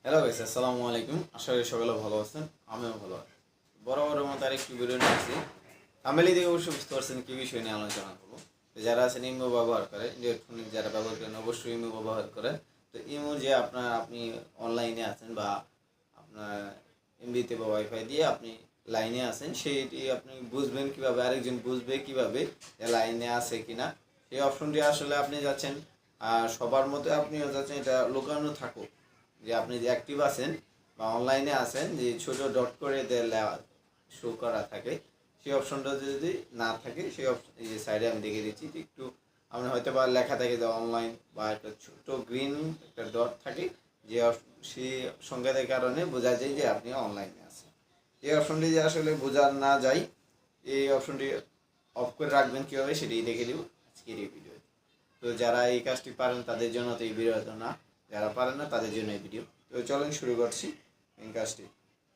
Hello guys, আসসালামু আলাইকুম। আশা করি সকলে ভালো আছেন, আমিও ভালো আছি। বরাবরের মতো আরেকটি ভিডিও নিয়ে আসছি। থাম্বনেল দেখে অবশ্যই বুঝতে পারছেন কী বিষয় নিয়ে আলোচনা করবো। তো যারা আছেন ইমো ব্যবহার করে, ইলেকট্রনিক যারা ব্যবহার করেন অবশ্যই ইমো ব্যবহার করে। তো ইমো যে আপনি অনলাইনে আছেন বা আপনার এমবিতে বা ওয়াইফাই দিয়ে আপনি লাইনে আছেন, সেইটি আপনি বুঝবেন কীভাবে, আরেকজন বুঝবে কীভাবে যে লাইনে আছে কিনা। সেই অপশনটি আসলে আপনি যাচ্ছেন সবার মতো আপনিও যাচ্ছেন, এটা লুকানো থাকুক যে আপনি যে অ্যাক্টিভ আছেন বা অনলাইনে আছেন, যে ছোট ডট করে শো করা থাকে, সেই অপশনটা যদি না থাকে সেই এই যে সাইডে আমি দেখে দিচ্ছি একটু, আপনার হয়তো বা লেখা থাকে যে অনলাইন বা একটা ছোট গ্রিন একটা ডট থাকে, যে সেই সংকেতের কারণে বোঝা যায় যে আপনি অনলাইনে আছেন। এই অপশনটি যে আসলে বোঝা না যায়, এই অপশনটি অফ করে রাখবেন কীভাবে সেটি দেখে দিব আজকের এই ভিডিও। তো যারা এই কাজটি পারেন তাদের জন্য তো এই ভিডিওটা না, যারা পারেন না তাদের জন্য এই ভিডিও। তো চলেন শুরু করছি এই কাজটি।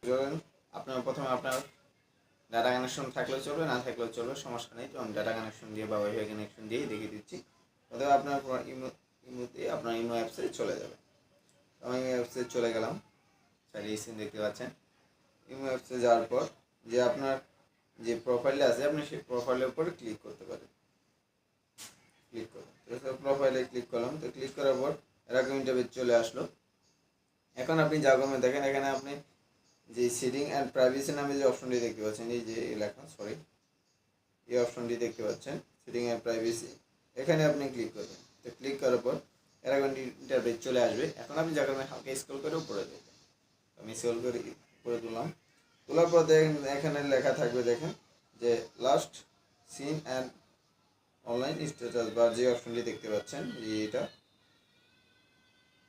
চলেন, আপনার প্রথমে আপনার ডাটা কানেকশন থাকলেও চলবে, না থাকলেও চলবে, সমস্যা নেই। তো আমি ডাটা কানেকশন দিয়ে বা ওয়াইফাই কানেকশন দিয়েই দেখিয়ে দিচ্ছি। অথবা আপনার ইমোতে আপনার ইমো অ্যাপসে চলে যাবে। আমি ইমো অ্যাপসে চলে গেলাম, চারিয়ে স্ক্রিন দেখতে পাচ্ছেন। ইমো অ্যাপসে যাওয়ার পর যে আপনার যে প্রোফাইলে আছে আপনি সেই প্রোফাইলের উপরে ক্লিক করতে পারেন। ক্লিক করলাম, তো প্রোফাইলে ক্লিক করলাম। তো ক্লিক করার পর এরকম ইন্টারভিউ চলে আসলো। এখন আপনি যা করবেন দেখেন, এখানে আপনি যে সেটিং অ্যান্ড প্রাইভেসি নামে যে অপশনটি দেখতে পাচ্ছেন, এই যে লেখা এই অপশনটি দেখতে পাচ্ছেন সেটিং অ্যান্ড প্রাইভেসি, এখানে আপনি ক্লিক করবেন। তো ক্লিক করার পর এরকম ইন্টারভিউ চলে আসবে। এখন আপনি যা করবেন হালকা স্ক্রল করে উপরে দেবেন। আমি স্ক্রল করে উপরে তুললাম। তোলার পর দেখেন এখানে লেখা থাকবে, দেখেন যে last seen and online status বার, যে অপশনটি দেখতে পাচ্ছেন যে এটা,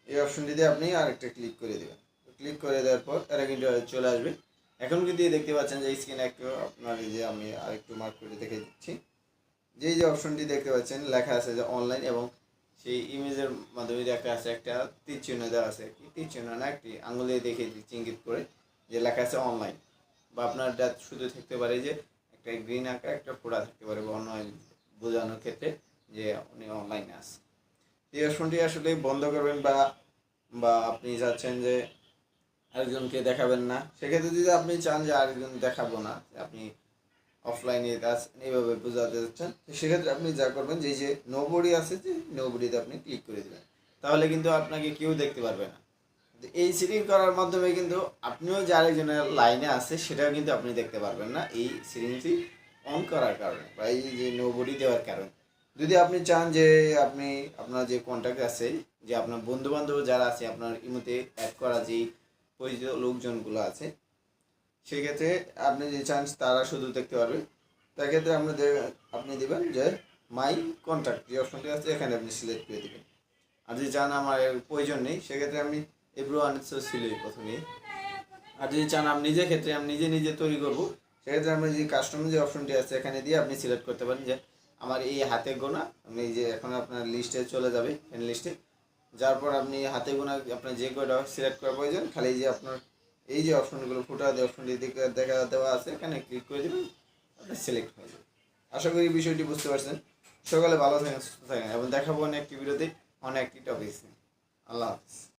এই অপশনটি দিয়ে আপনি আরেকটা ক্লিক করে দেবেন। ক্লিক করে দেওয়ার পর এরা কিন্তু চলে আসবে। এখন কিন্তু দেখতে পাচ্ছেন যে স্ক্রিনে একটু আপনার এই যে আমি আরেকটু মার্ক করে দেখে দিচ্ছি, যে অপশনটি দেখতে পাচ্ছেন লেখা আছে যে অনলাইন, এবং সেই ইমেজের মাধ্যমে দেখা আছে একটা তীর চিহ্ন দেওয়া আছে, কি তীর চিহ্ন না, একটি আঙুল দিয়ে দেখে দিচ্ছি ইঙ্গিত করে যে লেখা আছে অনলাইন। বা আপনার শুধু থাকতে পারে যে একটা গ্রিন আঁকা একটা ফোড়া থাকতে পারে, বা অনলাইন বোঝানোর ক্ষেত্রে যে উনি অনলাইনে আছে। এই অপশনটি আসলে বন্ধ করবেন, বা বা আপনি চাচ্ছেন যে আরেকজনকে দেখাবেন না, সেক্ষেত্রে যদি আপনি চান যে আরেকজন দেখাবো না, আপনি অফলাইনে কাজ এইভাবে বোঝাতে যাচ্ছেন, তো সেক্ষেত্রে আপনি যা করবেন যে নোবডি আছে, যে নোবডিতে আপনি ক্লিক করে দেবেন। তাহলে কিন্তু আপনাকে কেউ দেখতে পারবে না। এই সেটিং করার মাধ্যমে কিন্তু আপনিও যে আরেকজনের লাইনে আছে সেটাও কিন্তু আপনি দেখতে পারবেন না, এই সেটিংটি অন করার কারণে বা এই যে নোবডি দেওয়ার কারণে। যদি আপনি চান যে আপনি আপনার যে কন্ট্যাক্ট আছে, যে আপনার বন্ধু বান্ধব যারা আছে আপনার ইমোতে অ্যাড করা যেই পরিচিত লোকজনগুলো আছে, সেক্ষেত্রে আপনি যে চান তারা শুধু দেখতে পারবে। সেক্ষেত্রে আপনি দেবেন যে মাই কন্ট্যাক্ট, যে অপশনটি আছে এখানে আপনি সিলেক্ট করে দেবেন। আর যদি চান আমার প্রয়োজন নেই, সেক্ষেত্রে আমি এভরিওয়ান ছিলই প্রথমে। আর যদি চান আপনি নিজের ক্ষেত্রে আমি নিজে নিজে তৈরি করবো, সেক্ষেত্রে আপনি যে কাস্টমার যে অপশনটি আছে এখানে দিয়ে আপনি সিলেক্ট করতে পারেন যে আমার এই হাতে গোনা, আমি এই যে এখন আপনার লিস্টে চলে যাবে, ফ্রেন্ড লিস্টে যার পর আপনি হাতে গোনা আপনার যে কয়টা সিলেক্ট করা প্রয়োজন, খালি যে আপনার এই যে অপশনগুলো ফুটা দিয়ে অপশনটি দেখা দেওয়া আছে এখানে ক্লিক করে দেবেন, আপনার সিলেক্ট হয়ে যাবে। আশা করি এই বিষয়টি বুঝতে পারছেন। সকালে ভালো থাকেন, সুস্থ থাকেন, এবং দেখাবো অনেক একটি ভিডিওতে অনেক একটি টপিক। আল্লাহ হাফিজ।